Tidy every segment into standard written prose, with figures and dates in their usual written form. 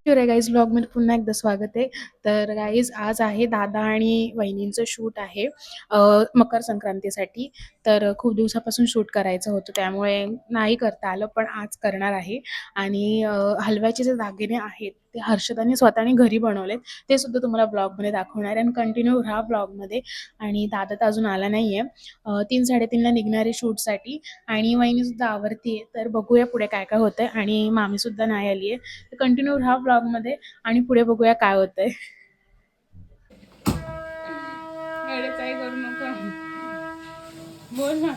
Sure आहे guys ब्लॉगमध्ये पुन्हा एकदा स्वागत आहे. तर गाईज आज आहे दादा आणि वहिनींचं शूट आहे मकर संक्रांतीसाठी. तर खूप दिवसापासून शूट करायचं होतं त्यामुळे नाही करता आलं, पण आज करणार आहे. आणि हलव्याचे जे दागिने आहेत ते हर्षदाने स्वतःने घरी बनवलेत, ते सुद्धा तुम्हाला ब्लॉगमध्ये दाखवणार आहे. आणि कंटिन्यू राहा ब्लॉगमध्ये. आणि दादा तर अजून आला नाही आहे, 3-3:30ला निघणार आहे शूटसाठी. आणि वहिनीसुद्धा आवरती आहे, तर बघूया पुढे काय काय होतं. आणि मामीसुद्धा नाही आली आहे, तर कंटिन्यू राहा ब्लॉग मध्ये आणि पुढे बघूया काय होतंय. काय करू नको, बोल ना.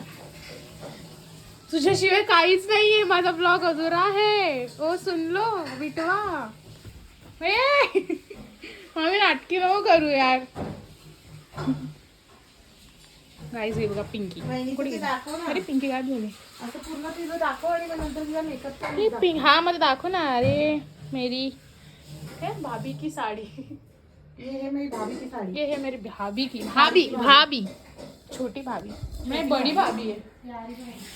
तुझ्याशिवाय काहीच नाहीये, माझा ब्लॉग अधुरा आहे. ओ सुन लो बिटवा. आम्ही नाटकी नको करू यार. गाईज हे बघा पिंकी कुठे गेली? अरे पिंकी काय झाली? असं पूर्ण तिला दाखव आणि मग नंतर तिला मेकअप हे पिंक हा मध्ये दाखव ना. अरे मेरी है भाभी की साड़ी, ये है मेरी भाभी की साड़ी। ये है मेरी भाभी की भाभी भाभी छोटी भाभी, मैं बड़ी भाभी है,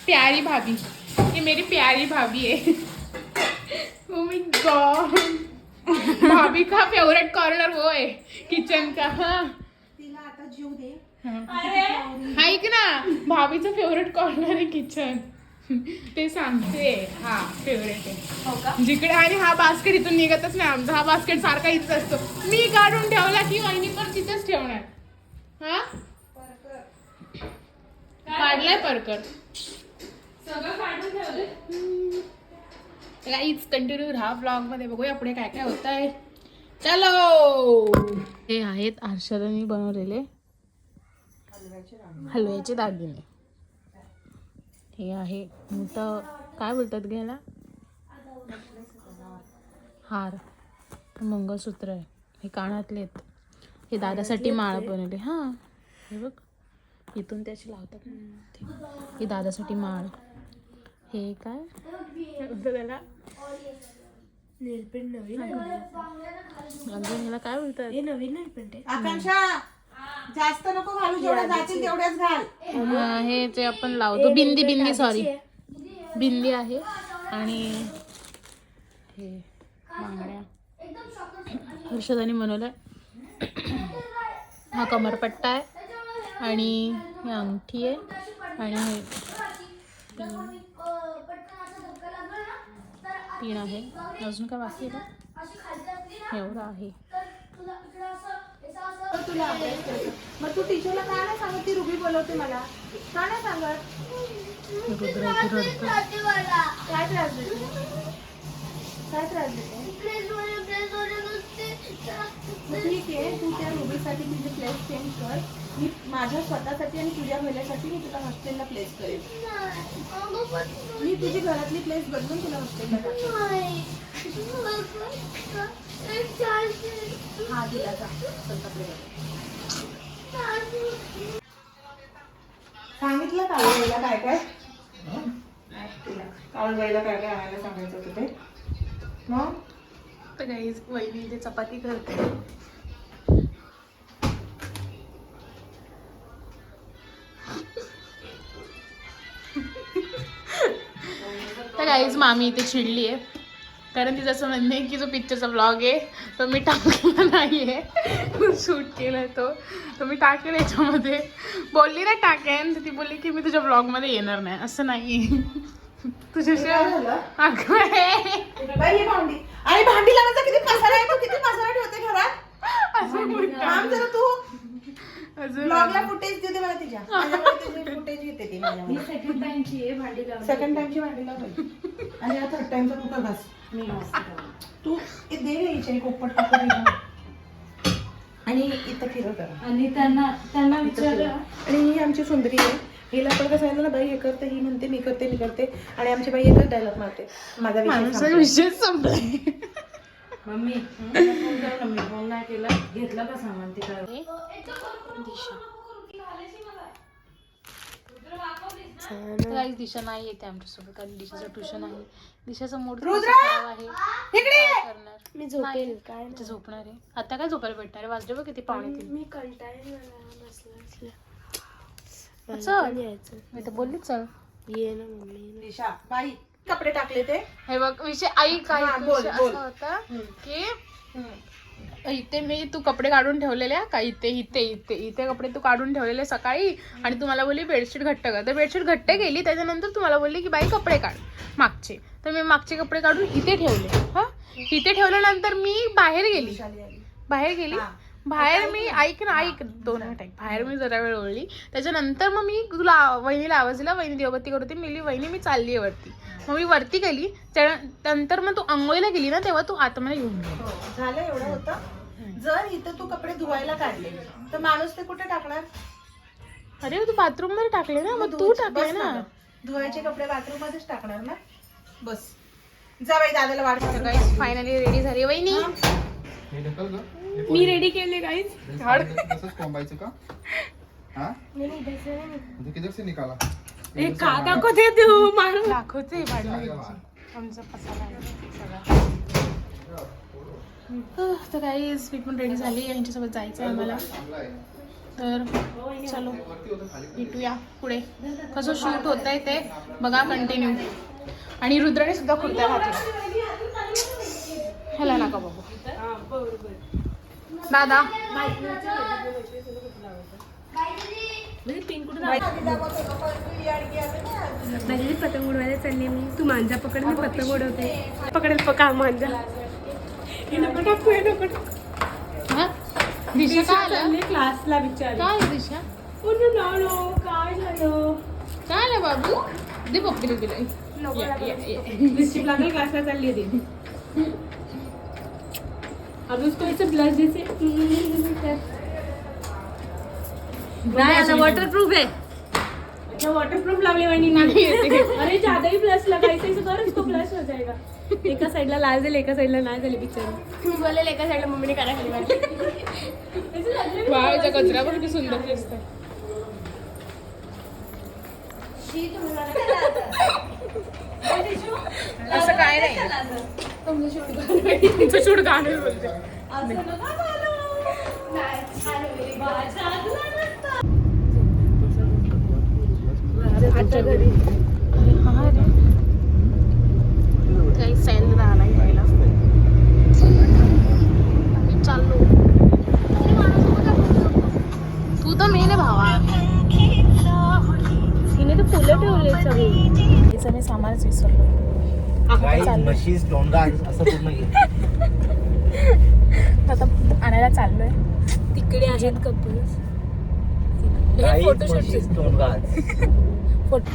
प्यारी भाभी। ये मेरी प्यारी भाभी है। ओ माय गॉड, भाभी का फेवरेट कॉर्नर वो है किचन का. हाँ तिला आता जीव दे. ऐक ना, भाभीचं फेवरेट कॉर्नर आहे किचन, ते सांगते. हा फेवरेट आहे. हो का? जिकडे आणि हा बास्केट इथून निघतच नाही आमचा. हा बास्केट सारखा इथेच असतो. मी काढून ठेवला की वहिनी पण तिथेच ठेवणार. हा काढलाय परकर, सगळं काढून ठेवलंय. गाईज कंटिन्यू राहा ब्लॉग मध्ये, बघूया पुढे काय काय होत आहे. चलो. हे आहेत हर्षदांनी बनवलेले हलव्याचे दागिने. हे आहे मोठं, काय बोलतात घ्यायला, हार, मंगळसूत्र आहे. हे कानातले आहेत. हे दादासाठी माळ बनवली. हा हे बघ, इथून त्याची लावतात ना. ही दादासाठी माळ. हे काय त्याला नेलपेंट नवीन अजून ह्याला काय बोलतात? हे नवीन नेलपेंट आहे. आकांक्षा जास्त नको घालू, जेवढे जातील तेवढेच घाल. हे जे आपण लावतो बिंदी, बिंदी सॉरी बिंदी आहे. आणि हे बांगड्या हर्षदाने बनवलाय. हा कमरपट्टा आहे आणि ही अंगठी आहे आणि हे तीन आहे. अजून काय बाकी आहे का? एवढं आहे. तुला मग तू टीचरला काय नाही सांगत? ती रुबी बोलवते मला, का नाही सांगत? काय त्रास देते? काय त्रास देते? ठीक आहे, तू त्या रुबीसाठी तुझे प्लेस चेंज कर. मी माझ्या स्वतःसाठी आणि तुझ्या भल्यासाठी मी तुला हॉस्टेलला प्लेस करेन. मी तुझी घरातली प्लेस बदलून तुला हॉस्टेलला टाकेन. हा दिला जा. सांगितलं काळूबाईला काय काय? काळूबाईला काय काय आणायला सांगायचं होतं ते मग? तर गाईज वहिनी इथे चपाती करते. तर गाईज मामी इथे चिडली आहे, कारण तिचं असं म्हणणं आहे की जो पिक्चरचा ब्लॉग आहे तो मी टाकलेला नाही आहे, शूट केला तो मी टाकेल याच्यामध्ये. बोलली ना टाकेन, तर ती बोलली की मी तुझ्या ब्लॉगमध्ये येणार नाही. असं नाही तुझ्याशिवाय. भांडी आणि भांडी लावायचा किती पसारा आहे, तू किती पसारा ठेवते घरात. काम जरा तू ब्लॉगला फुटेज देते मला तिच्या. फुटेज घेते ती माझ्या. सेकंड टाइमची आहे भांडी लाव. सेकंड टाइमची भांडी लाव आणि आता थर्ड टाइमचा कुकर घास. मी तू दे रे हिच्या कोपट टाकून आणि इथं फिरव करा. आणि त्यांना विचारलं. आणि ही आमची सुंदरी आहे. हिला पण कसं आहे ना, बाई हे करते, ही म्हणते मी करते. आणि आमची बाई एकच डायलॉग मारते, माझा विषय संपलाय. मम्मी फोन नाही केला, घेतला का सामान ते काय? दिशा नाही येते आमच्यासोबत, कारण दिशाचं ट्युशन आहे. दिशाचं मूड खराब आहे. मी झोपेल काय झोपणार आहे आता. काय झोपायला भेटणार आहे? वाजले बघ किती, 2:45. मी कंटाळले मी तर बोलली चल ये ना मम्मी. दिशा बाई कपडे टाकले ते हे बघ विषय ऐक हा, बोल, विषय बोल. असा होता की इथे मी तू कपडे काढून ठेवलेले का इथे इथे इथे इथे कपडे तू काढून ठेवलेले सकाळी आणि तू मला बोलली बेडशीट घट्ट कर. तर बेडशीट घट्ट केली त्याच्यानंतर तू मला बोलली की बाई कपडे काढ मागचे. तर मी मागचे कपडे काढून इथे ठेवले. हा इथे ठेवल्यानंतर मी बाहेर गेली. हा. बाहेर मी ऐक 2 मिनिट ऐक. बाहेर मी जरा वेळ ओळली त्याच्यानंतर मग मी तुला वहिनीला आवाज दिला. वहिनी दिवाबत्ती करत होती. मी वहिनी मी चालली आहे वरती. मग मी वरती गेली त्यानंतर मग तू आंघोळीला गेली ना तेव्हा तू आतमध्ये घेऊन गेली. हो, झालं एवढं होतं. जर इथं तू कपडे धुवायला काढले तर माणूस ते कुठे टाकणार? अरे तू बाथरूम मध्ये टाकले ना मग तू टाकले बस ना. धुवायचे कपडे बाथरूम मध्येच टाकणार ना. बस जा बाई दादाला वाट फायनली रेडी झाली वहिनी. हे ढकल ग. मी रेडी केले गाईज. तसंच कोंबायचं का? हाँ? तो किधर से निकाला? दाखवते तू माणूस दाखवते आमचा पसारा आहे सगळा. तर गाईज मी पण रेडी झाली. यांच्यासोबत जायचं आहे आम्हाला. तर चलो भेटूया पुढे. कसं शूट होत आहे ते बघा कंटिन्यू. आणि रुद्राने सुद्धा कुर्त्या घातल्या. ह्याला नका बघू दादा. माझी पतंग उडवायला चालली मी. तू मांजा पकड मी पतंग उडवते. पकडेल पका मांजा. हे नको टाकू हे नको टाकू. हा दिशा काय आलं? क्लासला विचार काय दिशा काय झालं काय आलं बाबू. दे पप्पीला दिलं. लिपस्टिक लागेल क्लासला चालली होती. अब उसको ऐसे ब्लश जैसे नहीं वाटरप्रूफ है. अच्छा वाटरप्रूफ लावले वाणी नाही. अरे ज्यादा ही ब्लश लगायचं इसे कर इसको ब्लश हो जाएगा. एका साइडला लाल झाली एका साइडला नाही झाली बिचारी. बोलेल एका साइडला मम्मीने करा खाली बाळाच्या कचरा पण किती सुंदर दिसतंय. असं काय नाही. तुमचं शूट गाणं बोलते. काही सेंड राहिला घ्यायला चाललो. तू तर मेन आहे भावा. हिने तर फुलं ठेवले सगळे. तिचं मी सामानच विसरलो. म्हशीस टोंडा असं पूर्ण घे. आता आणायला चाललोय. तिकडे आहेत कपल्स. म्हशीस टोंडा. फोटो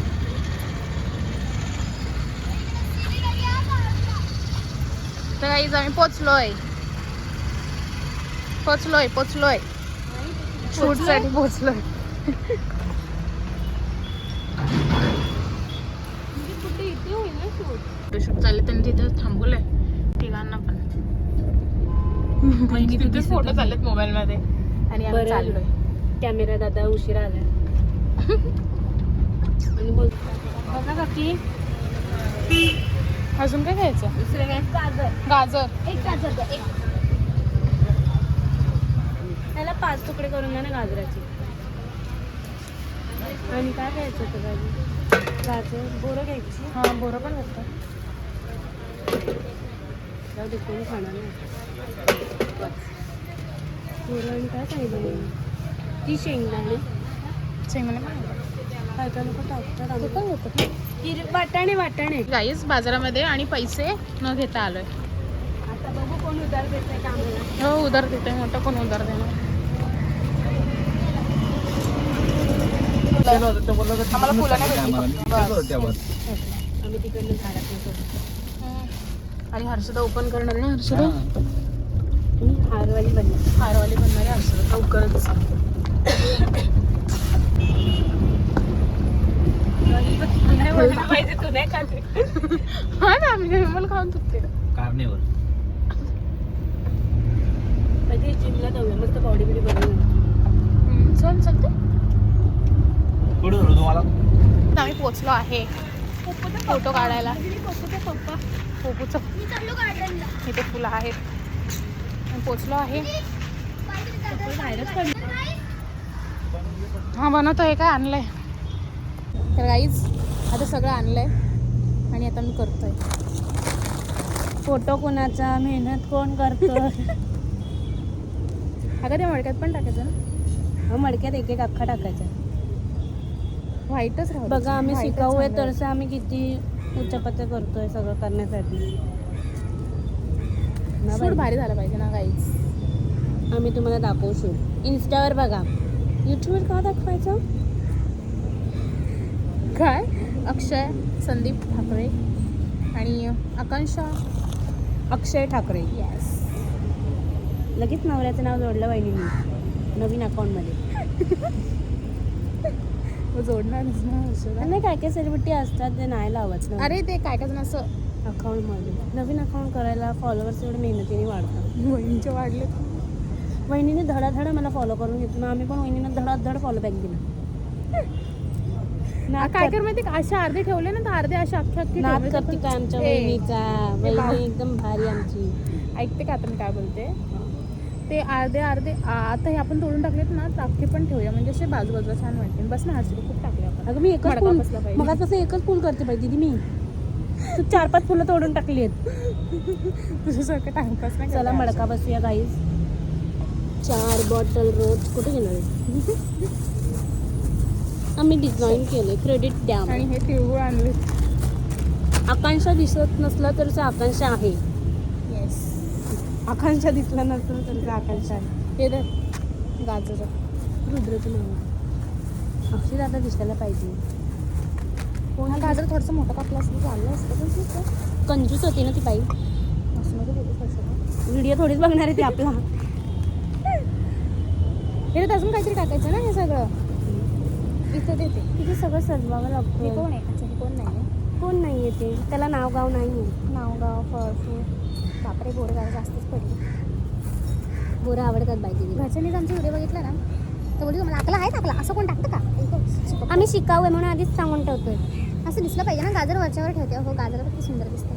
तर गाईज आम्ही पोचलोय शूट साठी पोचलोय. कुठे इथे होईल ना शूट. शूट चालले त्यांनी तिथे थांबवलंय तिघांना पण. बहिणी तिथे फोटो चाललेत मोबाईल मध्ये आणि आम्ही चाललोय. कॅमेरा दादा उशिरा आला. आणि बोल बघा काकी अजून काय घ्यायचं. दुसरं काय गाजर एक गाजर द्या एक. त्याला 5 तुकडे करून द्या ना गाजराचे. आणि काय घ्यायचं होतं गाजर गाजर बोरं घ्यायची. हा बोरं पण भेटतं. जाऊ दे कोणी खाणार नाही. बोरं आणि काय सांगितलं मी ती शेंगदाणे शेंगदाणे पण भेटतात. काय काय लोक टाकतात. ते पण भेटतात. वाटाणे गाईज बाजारामध्ये आणि पैसे न घेता आलोय. आता बघू कोण उधार देत आहे का आम्हाला. हो उधार देते. मोठं कोण उधार देणार. आम्हाला फुलं नाही भेटली. आम्ही तिकडनं झाडात नसतो. आणि हर्षदा ओपन करणार आहे ना. हर्षदा हारवाली बनली. हारवाली बनणार आहे हर्षदा लवकरच. पाहिजे तू नाही खाते. हा ना आम्ही मला खाऊन चुकते. कारनेवर कधी जिमला जाऊया मस्त बॉडी बिडी बनवून. चल चालते. कुठं तुम्हाला आम्ही पोचलो आहे फोटो काढायला. पोपूचं इथे फुलं आहेत. आम्ही पोचलो आहे. हा बनवतो. हे काय आणलंय तर गाईज आता सगळं आणलंय. आणि आता मी करतोय. फोटो कोणाचा, मेहनत कोण करतो. अगं ते मडक्यात पण टाकायचं ना, मडक्यात एक एक अख्खा टाकायचा. व्हाईटच राहू दे. बघा आम्ही व्हाईटच शिकाऊ आहे चांगलं तसं आम्ही किती उच्चपत्य करतोय सगळं करण्यासाठी. ना शूट बाई. भारी झालं पाहिजे ना गाईज. आम्ही तुम्हाला दाखवू शूट. इंस्टावर बघा, यूट्यूबवर का दाखवायचं. काय अक्षय, संदीप ठाकरे आणि आकांक्षा. अक्षय ठाकरे. येस. लगेच नवऱ्याचं नाव जोडलं वहिनीने नवीन अकाउंटमध्ये. जोडणारच ना हर्षदा. नाही काय काय सेलिब्रिटी असतात ते नाही लावत ना अरे ते काय काय जण असं अकाउंटमध्ये. नवीन अकाउंट करायला फॉलोअर्स एवढे मेहनतीने वाढतात. वहिनीचे वाढले. वहिनीने धडाधड मला फॉलो करून घेतलं, मग आम्ही पण वहिनीनं धडाधड फॉलो बॅक दिला. नाद काय कर माहिती का, असे अर्धे ठेवले ना तर अर्धे असे अख्खे अख्खे नाद ठेवले. करते काय आमच्या ए, वहिनीचा. बाप. वहिनी एकदम भारी आमची. ऐकते का आता मी काय बोलते. ते अर्धे आता हे आपण तोडून टाकलेत ना तर अख्खे पण ठेवूया, म्हणजे असे बाजूबाजूला छान वाटते. बस ना हर्षदा खूप टाकले आपण. अगं मी एकच मडका फुल, बसला पाहिजे. मग तसं एकच फुल करते पाहिजे दीदी मी. तू 4-5 फुलं तोडून टाकली आहेत. तुझ्यासारखं टाइमपास नाही चला करत. मडका बसूया गाईज. 4 बॉटल रोज कुठे घेणार आहे. आम्ही डिझाईन केले, क्रेडिट द्या. आणि हे तिळगुळ आणले. आकांक्षा दिसत नसला तर आकांक्षा आहे. येस. आकांक्षा दिसला नसला तर आकांक्षा आहे. हे धर गाजर. रुद्रचं नाव अक्षय आता दिसायला पाहिजे. हा गाजर थोडंसं मोठं कापलं असतं तर चाललं असतं, पण ठीक आहे. कंजूस होती ना ती बाई. असं नको बोलू हर्षदा. व्हिडिओ थोडीच बघणार आहे ती आपला. हे तर अजून काहीतरी टाकायचं ना हे सगळं. इथे देते. तिथे सगळं सजवावं हे लागतं. कोण आहे? अच्छा हे कोण नाही आहे. कोण नाही येते त्याला नाव गाव नाही आहे. नावगाव फळफूल. बापरे बोरं जरा जास्तच पडली. बोरं आवडतात बाई तिथे. घरच्यांनीच आमचे व्हिडिओ बघितला ना तर बोलली मला अकला आहे टाकला असं कोण टाकतं का. आम्ही शिकाऊ आहे म्हणून आधीच सांगून ठेवतोय. असं दिसलं पाहिजे ना. गाजर वरच्यावर ठेवते. हो गाजर किती सुंदर दिसतं.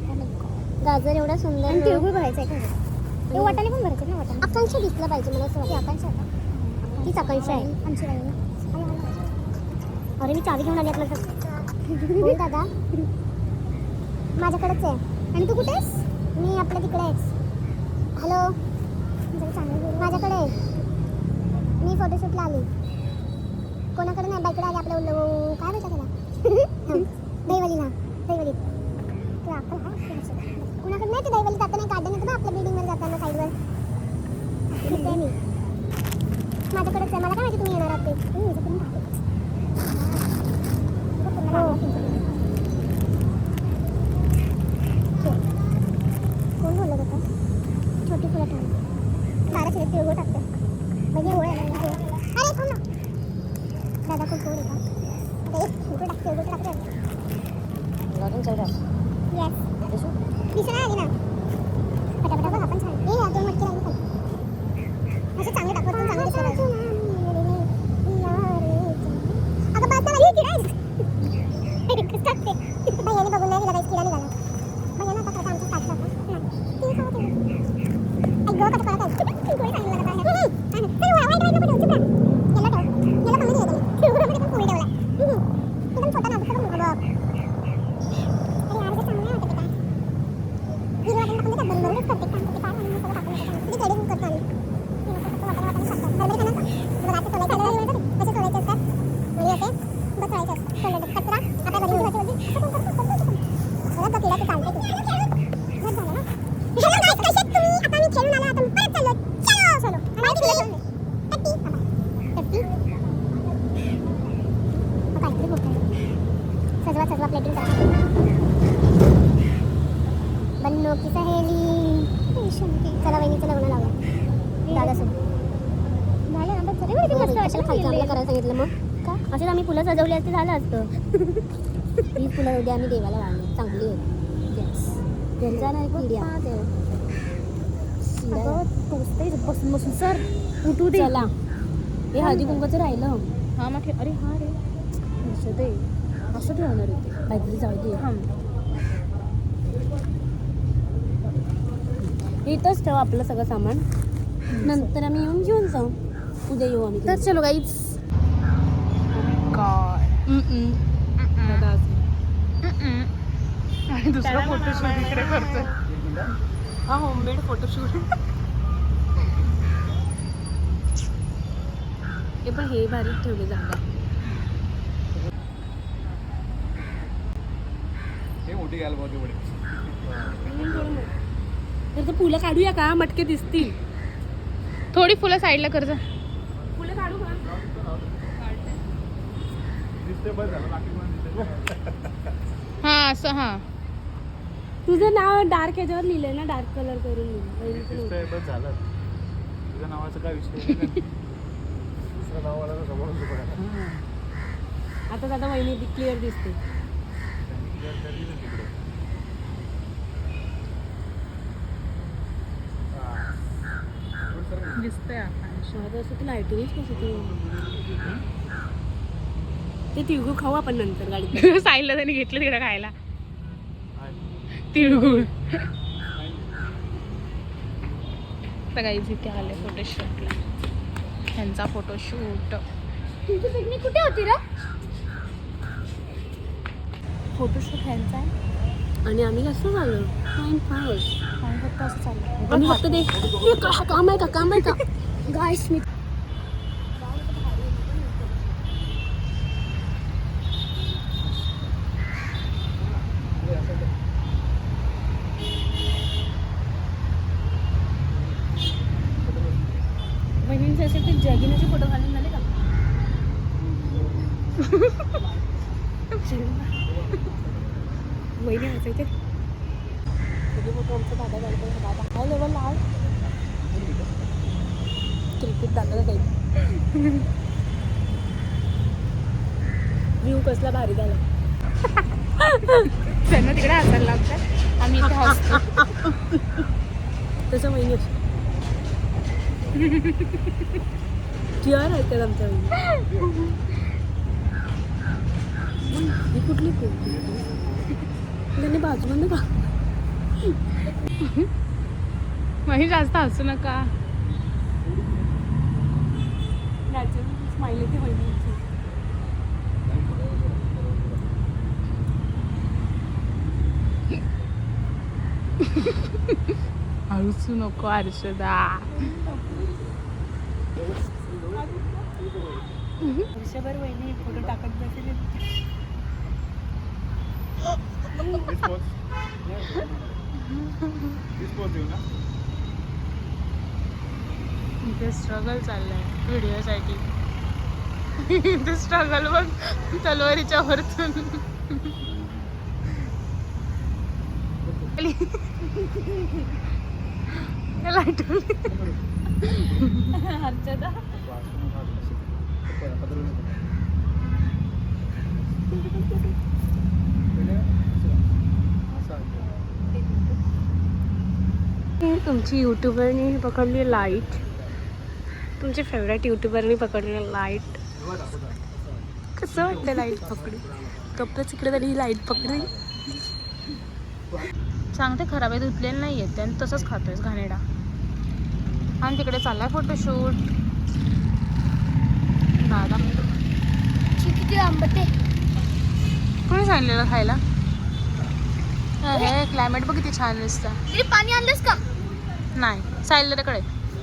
गाजर एवढा आणि सुंदर. तिळगुळ भरायचं आहे का. ते वाटाणे पण भरायचे ना. वाटाणे आकांक्षा दिसला पाहिजे मला असं वाटतं. आकांक्षा आहे का? तीच आकांक्षा आहे. आमची बाई. अरे मी चावी घेऊन आली आपल्याला. बोल दादा. माझ्याकडेच आहे. आणि तू कुठे आहेस? मी आपल्या तिकडे आहेस. हॅलो माझ्याकडे आहे. मी फोटोशूटला आली. कोणाकडे नाही बाईकडे आली. आपल्या काय म्हणतात त्याला. दैवलीला. दैवलीत तुला अक्कल आहे? कोणाकडे नाही. ते दैवलीत जाताना गार्डन येतं ना आपल्या बिल्डिंगवर जाताना साईडवर. तिथे मी माझ्याकडेच आहे. मला काय माहिती तुम्ही येणार आहात ते. कोण बोलत होता. छोटी फुलं ठेवली. बाराशे तिळगुळ टाकते. म्हणजे होय अरे थांब ना. दादा खूप गोड आहे का. तिळगुळ टाक. तिळगुळ टाकते. येस दिसणार आली ना. पटापटा बघ आपण छान. ए 2 मटके राहिले खाली. असे चांगले टाकत पण चांगले दिसतात. अगं बात मला ही किडा टाकते. बाई याने बघून नाही गेला. किडा निघाला. बाई ना आता आमचं स्टार्ट करतो. ती खाऊ दे. ऐक गं कसं करत आहे. गोळी चांगली लागत आहे. चल वाईट नको ठेवू. चुप याला ठेव. याला कमी दिले त्याने. तिळगुळमध्ये पण पोळी ठेवला. एकदम छोटा नाजूक बघ. अरे यार हे चांगलं नाही वाटत काय. हिरवा वाटण टाकून देतात. बरोबरच करते काम करते. काय म्हणून सगळं टाकून देतात. किती चढून करतो आम्ही. वाटण टाकतात. बरोबर खाणार का. बघा ते सोलायचे असतात. कसे सोलायचे असतात. म्हणजे असे बस सोलायचे असतात. सोलले कचरा आपल्या घरी ठेवायचे होते. बघा किडा ते चालते. बस झालं ना. हॅलो गाईस कसे आहेत तुम्ही. आता मी खेळून आलो. आता मी परत चाललो. चलो चलो. आणि तिकडे टट्टी काहीतरी होत आहे. सजवा प्लेटिंग करा. बन्नो की सहेली. चला वहिनीचं लग्न लावूया दादासोबत. आपलं करायला सांगितलं मग का. असेच आम्ही फुलं सजवली असते झालं असतं. ही फुलं उद्या आम्ही देवाला लावली. चांगली आहेत. येस त्यांचा नाही किड्या. बसून बसून सर उठू दे. चला हे हळदी कुंकाचं राहिलं. हा मग अरे हा रे असं ते असं ठेवणार आहे ते. काहीतरी जाऊ दे. हां इथंच ठेव आपलं सगळं सामान. नंतर आम्ही येऊन घेऊन जाऊ. उद्या येऊ आम्ही. तर चलो गाईज. दादा दुसरा फोटोशूट इकडे करतोय. हा होममेड फोटोशूट. हे पण हे भारी ठेवले जागा. हे मोठी घ्यायला पाहिजे एवढे. तर फुलं काढूया का? मटके दिसतील. थोडी फुलं साईडला कर जा. फुलं काढू का? दिसते बस झालं बाकी कोण दिसते. हा असं हा. तुझं नाव डार्क ह्याच्यावर लिहिलंय ना, डार्क कलर करून लिहिलंय. दिसतंय बस झालं. तुझ्या नावाचं काय विषय नाही. दुसरं नाव आलं तर समोरच उभं राहतं. आता दादा वहिनी क्लिअर दिसते. दिसतंय आता असं की लाईटिंगच कसं ते तिळगुळ खाऊ आपण नंतर गाडीत. साईडला त्यांनी घेतलं तिकडे खायला तिळगुळ. सगळीच इथे आले फोटोशूटला. ह्यांचा फोटोशूट. तुमची पिकनिक कुठे होती रे? फोटोशूट ह्यांचा आहे आणि आम्ही कसं झालो आणि फक्त असं चाललं. आम्ही फक्त ते काम आहे का, काम आहे का गाईस. मी बहिणींचे असेल तर जॅगिनाचे फोटो घालून झाले का? वहिनी हसायचे. कधी फोटो आमचा दादा काढतो. दादा काय लेवल लाल क्रिकेट दादाला काही व्ह्यू कसला भारी झाला. त्यांना तिकडे हसायला लागतात, आम्ही इथे हसतो. तसं वहिनी क्लिअर आहेत आमच्या वहिनी. ही कुठली त्यांनी बाजूमध्ये का मही जास्त हसू नका. स्माईल येते वहिनीची. हळूचू नको हर्षदा. वर्षभर वहिनी फोटो टाकत बसेल. इथे स्ट्रगल चाललंय व्हिडिओसाठी. इथे स्ट्रगल बघ तलवारीच्या वरतून. हर्षदा तुमची यूट्यूबरनी पकडली लाईट. तुमची फेवरेट यूट्यूबरनी पकडली लाईट. कसं वाटतं लाईट पकडी? कपडेच इकडे तरी ही लाईट पकडी. सांगते खराब आहे, धुतलेलं नाही येते आणि तसंच खातोयस घाणेडा. आणि तिकडे चाललाय फोटोशूट. दादा किती आंबट आहे. कोणी सांगितलेलं खायला? हे क्लायमेट बघ किती छान दिसतं. पाणी आणलंस का? नाही सायलेकडे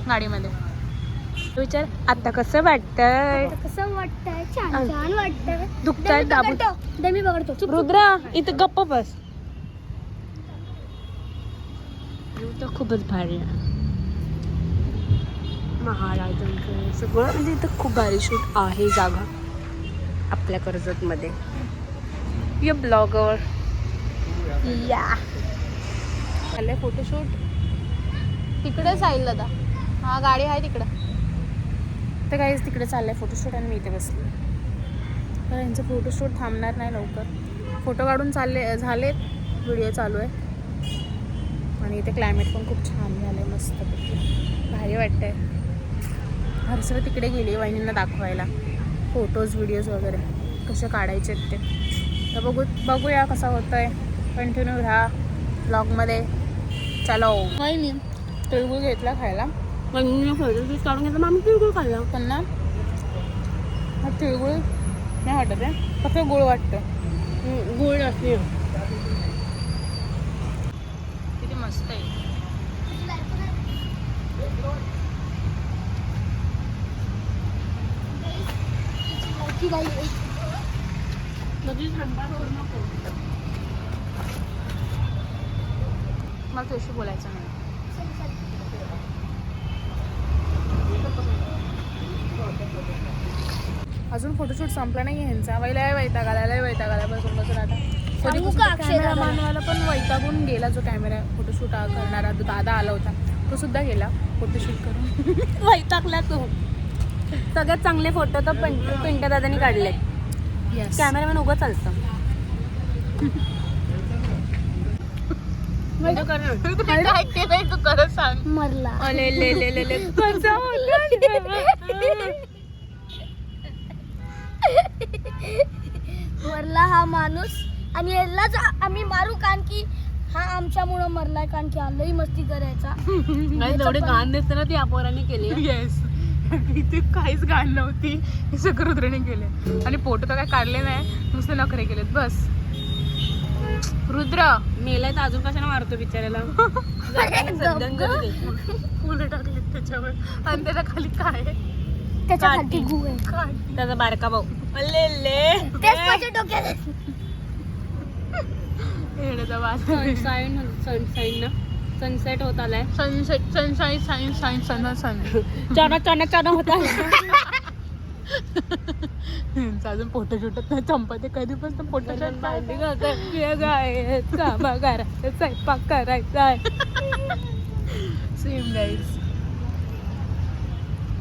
गाडीमध्ये. विचार आता कसं वाटतंय? कसं वाटतंय? छान छान वाटतंय. दुखताय दाबू. मी बघतो. रुद्रा इथं गप्प बस. तर खूपच भारी आहे. महाराजांचं सगळं म्हणजे इथं खूप भारी शूट आहे जागा आपल्या कर्जतमध्ये. या ब्लॉगर या चाललंय फोटोशूट. तिकडे जाईल दादा. हा गाडी आहे तिकडं. तर काहीच तिकडे चाललंय फोटोशूट आणि मी इथे बसले. तर यांचं फोटोशूट थांबणार नाही लवकर. फोटो काढून झालेत. व्हिडिओ चालू आहे. आणि इथे क्लायमेट पण खूप छान झालं आहे. मस्तपैकी भारी वाटतंय. हर्षदा तिकडे गेली वहिनींना दाखवायला फोटोज व्हिडिओज वगैरे कसे काढायचे ते. तर बघूया कसा होतं आहे. कंटिन्यू राहा ब्लॉगमध्ये. चलो. तिळगुळ घेतला खायला. फोटोशूट काढून घेतला. आम्ही तिळगुळ खाल्ला. त्यांना हा तिळगुळ नाही वाटत आहे, फक्त गुळ वाटतं. गुळ असते. मला तुझ्याशी बोलायचं नाही. अजून फोटोशूट संपला नाही ह्यांचा. लय वैताग आला बसून आता. सांगू का अक्षयला कॅमेरामॅनवाला पण वैतागून गेला. जो कॅमेरा फोटोशूट करणारा तो दादा आला होता तो सुद्धा गेला फोटोशूट करून. वैतागला तू. सगळ्यात चांगले फोटो तर पिंट्या दादानी काढले. Yes. कॅमेरामॅन उभं चालतं. काय केलंय तू खरं सांग. मरला. अले ले ले ले ले कसा मरला हा माणूस आणि यालाच आम्ही मारू कारण की हा आमच्यामुळं मरलाय कारण की आलंही मस्ती करायचा. नाही तेवढे गाण दिसते ना ती अपोराने केली. येस. इथे काहीच गाण नव्हती. हे सगळं रुद्रने केले आणि फोटो तर काय काढले नाही. नुसते नखरे केलेत बस. रुद्र मेलाय तर अजून कशाने मारतो बिचाऱ्याला. फुलं टाकलेत त्याच्यावर आणि त्याच्या खाली काय आहे? त्याच्या खाली गु आहे. काय त्याचा बारका भाऊ. अले ले तेच माझ्या डोक्यात आहे. येण्याचा वास. सनसाईन ना सनसेट होत आलाय. सनसेट सनशाईन साईन साईन सन सन. चाना चाना चाना होत आहे. अजून फोटो शूटत नाही चंपते कधी पण फोटो भांडी घासायची, कामं करायचं, स्वयंपाक करायचा आहे. Same guys.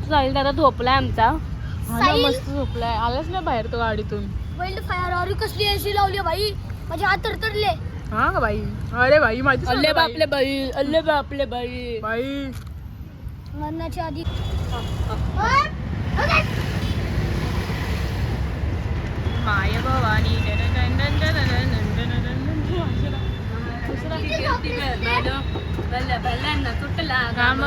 साहिल दादा झोपलाय आमचा. साहिल? मस्त झोपलाय. आलाच नाही बाहेर तो गाडीतून. वाईल्ड फायर अरे कसली एसी लावली आहे बाई. माझे हात तरतरले. हा का बाई. अरे बाई माझी अल्ले बापले बाई, अल्ले बापले बाई. बाई. मरण्याच्या आधी माय भवानी. तुटला काम.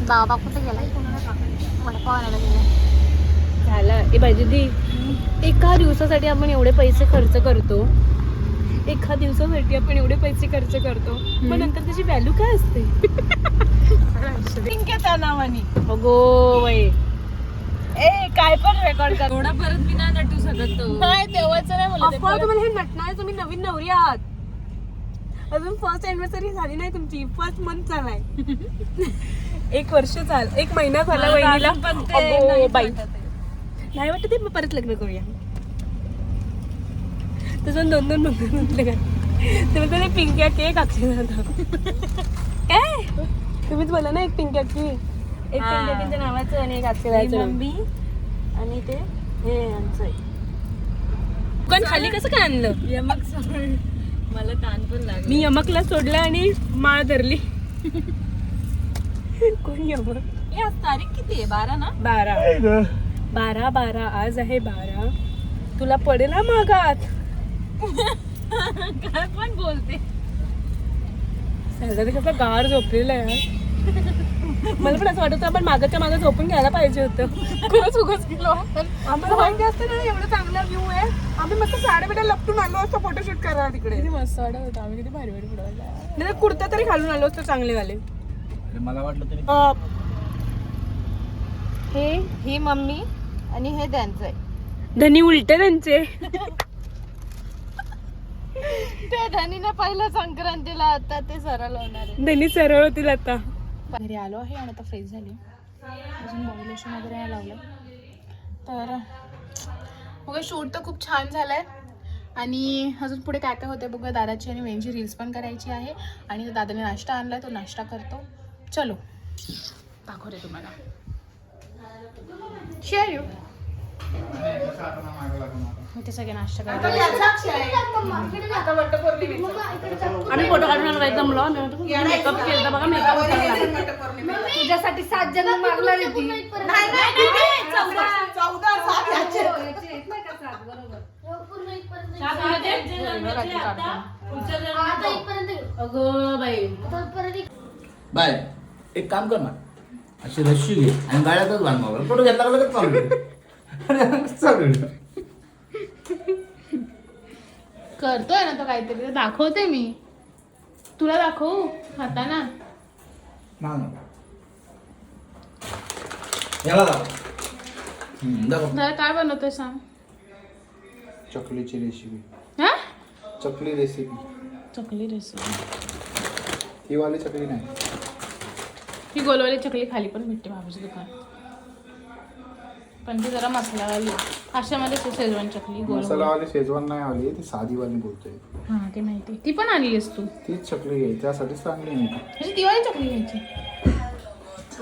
बाबा कुठे गेला? झालं. ए भाजी दी. एका दिवसासाठी आपण एवढे पैसे खर्च करतो. एका दिवसासाठी आपण एवढे पैसे खर्च करतो पण नंतर त्याची व्हॅल्यू काय असते? त्या नावानी. अगो बाई. ए काय पण रेकॉर्ड कर. थोडा परत मी नाही नटू शकत तो. नाही तेव्हाच नाही बोलत. तुम्हाला हे नटणार. तुम्ही नवीन नवरी आहात. अजून फर्स्ट अॅनिव्हर्सरी झाली नाही तुमची. फर्स्ट मंथ चालाय. 1 वर्ष चाल 1 महिना झाला वहिनीला. अगो बाई. नाही वाटत ते मग परत लग्न करूया. तसं 2-2 म्हटलं का तुम्ही पिंक्या केक अक्षर काय तुम्हीच बोला ना. एक पिंक्या की एक पिंक्याच्या नावाचं आणि एक अक्षराचं मम्मी आणि ते हे आमचं आहे. पण खाली कसं काय आणलं? यमक मला ताण पण लागला. मी यमकला सोडलं आणि माळ धरली. कोण यमक? आज तारीख किती आहे? 12 ना. 12 आज आहे 12. तुला पडेल हा मागात. काय पण बोलते. सॅलरी कसं गार झोपलेलं आहे. मला पण असं वाटतं आपण मागाच्या मागे झोपून घ्यायला पाहिजे होतं. खरंच उगाच गेलो. आम्हाला माहिती असतं ना एवढं चांगला व्ह्यू आहे. आम्ही मस्त साड्या बिड्या लपटून आलो असतो फोटोशूट करायला तिकडे. किती मस्त वाटत होतं. आम्ही किती भारी भारी फोटो काढले. नाही कुर्ता तरी घालून आलो असतो चांगले वाले. मला वाटलं तरी ही मम्मी आणि हे त्यांचं आहे. धनी उलटे त्यांचे. त्या धनीने पहिलं संक्रांतीला आता ते सरळ होणार आहे. धनी सरळ होतील आता. घरी आलो आहे आणि आता फ्रेश झाली. अजून बॉडी लोशन वगैरे नाही लावलं. तर बघा शूट तर खूप छान झालं आहे आणि अजून पुढे काय काय होतं बघा. दादाची आणि वेंची रील्स पण करायची आहे आणि दादाने नाश्ता आणला तो नाश्ता करतो. चलो दाखवते तुम्हाला. Share you. ते सगळे नाश्ता करतो. आम्ही फोटो काढून काय जमलो. मेकअप केला बघा. मेकअप तुझ्यासाठी 7 जण मागला ती. अगो बाई. बाय एक काम कर ना अशी रस्सी घे आणि गाड्यातच बांध मोबाईल. फोटो घेतला का लगेच चालू कर. चालू कर. करतोय ना तो काहीतरी, ते दाखवते मी. तुला दाखवू हाताना. ना ना. याला दाखव. दाखव. दादा काय बनवतोय सांग. चकलीची रेसिपी. हा चकली रेसिपी. चकली रेसिपी. ही वाली चकली नाही. ही गोलवाली चकली खाली पण भेटते बाबूच्या दुकान, पण ती जरा मसालावाली. अशामध्ये शेजवान चकली गोल. मसालावाली शेजवान नाही आली, ती साधीवाली बोलतोय. हा ते माहिती. ती पण आणलीस तू. तीच चकली घ्यायची, त्यासाठीच चांगली नाही ती. म्हणजे ती वाली चकली घ्यायची.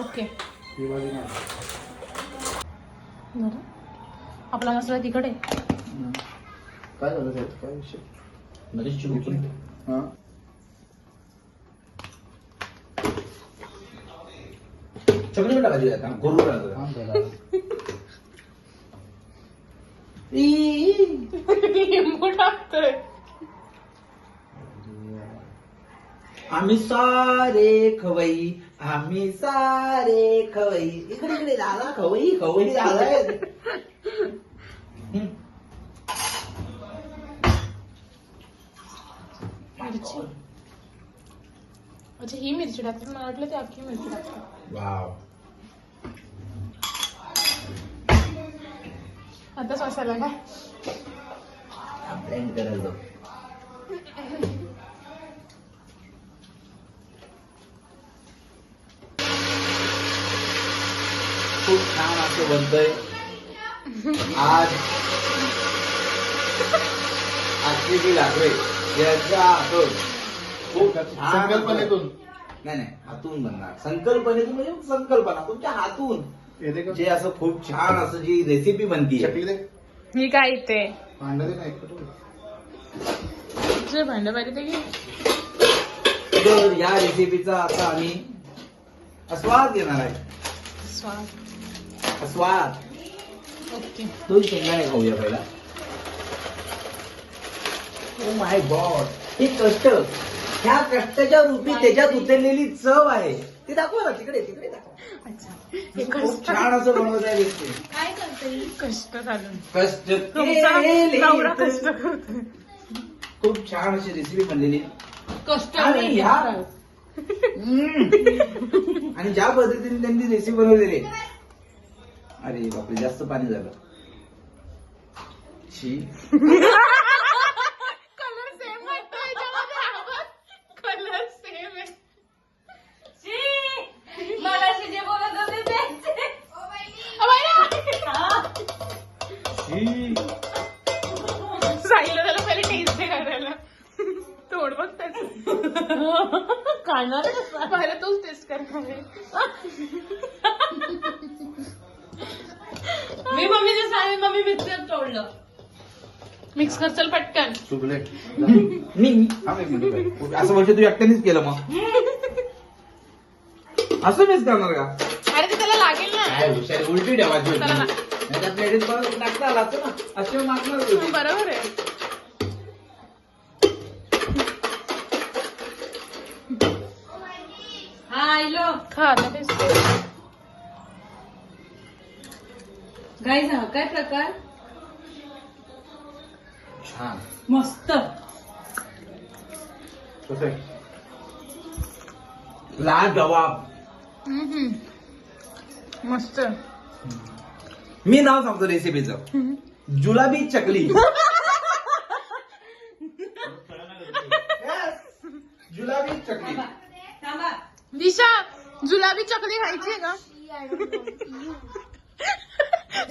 ओके ही वाली नाही. बरं. आपला मसाला तिखट आहे. काय झालं त्यात? काय विषय? बरीचशी उचलून. हा चकली पण टाकायची आता. गोरू टाकायचं. थांब जरा. लिंबू टाकतोय. आम्ही सारे खवई, आम्ही सारे खवई. इकडे इकडे दादा खवई खवई दादा. मिरची. अच्छा ही मिरची टाकते, मला वाटलं ती अख्खी मिरची टाकते. वाव. आता मसाला काय. ब्लेंड करायचं. खूप छान असं बनतंय आज. आजची जी लाकडे याच्या हातून खूप छान संकल्पनेतून. नाही नाही हातून बनणार. संकल्पनेतून म्हणजे संकल्पना तुमच्या हातून येते का? जे असं खूप छान असं जी रेसिपी बनती चकली दे. ही काय इथे भांड दे ना एक. जे भांड पाहिजे ते घे. तर या रेसिपीचा आता आम्ही आस्वाद घेणार आहे. स्वाद. आस्वाद. ओके. दोन शेंगदाणे खाऊया पहिला. Oh my God. हे कष्ट, ह्या कष्टाच्या रूपी त्याच्यात उतरलेली चव आहे. ते दाखवा ना. तिकडे तिकडे दाखवा. अच्छा हे खूप कष्ट. छान असं बनवत आहे रेसिपी. काय करते कष्ट घालून. कष्ट तुमचा केले नवरा तर कष्ट करतोय. खूप छान अशी रेसिपी बनलेली. कष्ट आणि ह्या आणि ज्या पद्धतीने त्यांनी रेसिपी बनवलेली. अरे बापरे जास्त पाणी झालं. शी. कलर सेम वाटतो याच्यामध्ये. कलर सेम आहे. मगाशी जे बोलत होते ते. शी. सांगितलं त्याला पहिले टेस्ट करायला. तोड बघ त्याचं. काढणार पहिले तोच टेस्ट करणार आहे. मी मम्मीचे सांगेन. मम्मी मिक्सर तोडलं. मिक्स कर चल पटकन. चुकले. मी थांब एक मिनिट. असं म्हणजे तू एकट्यानेच केलं मग. असं मिस करणार का? अरे ते त्याला लागेल ना. काय हुशारी उलटी ठेवायची होती. चला ना. नाही त्या प्लेटीत परत टाकता आला असतं ना. असे मागणार होती. बरोबर आहे. हा आईलो. खा आता टेस्ट. गाईज हा काय प्रकार. छान. मस्त. कसं आहे? लाजवाब. मस्त. मी नाव सांगतो रेसिपीचं. जुलाबी चकली. जुलाबी चकली. थांबा. दिशा जुलाबी चकली खायची आहे का.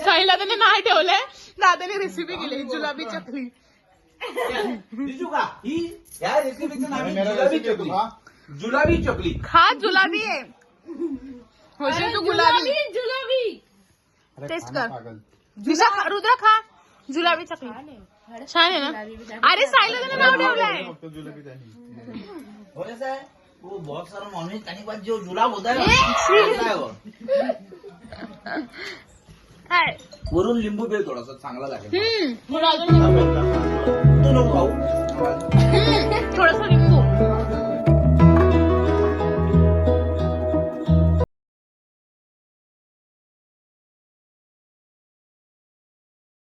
साईला त्याने नाव ठेवलंय. दादाने रेसिपी केली जुलाबी चकली. दिसू का ही या रेसिपीचं नाव आहे मेरा जुलाबी रेसिपी चकली. हा? जुलाबी चकली. खा जुलाबी आहे. होशील तू गुलाबी. जुलाबी. अरे टेस्ट खाना कर. पागल. दिशा रुद्र खा जुलाबी चकली. छान आहे ना. अरे साईला त्याने नाव ठेवलंय. फक्त जुलेबी त्यांनी. हो ऐसा है वो बहुत सारा नॉनवेज खाने के बाद जो जुलाब होता है ऐसा है वो. काय वरून लिंबू पेल थोडासा चांगला लागेल. मला अजून तू नको खाऊ.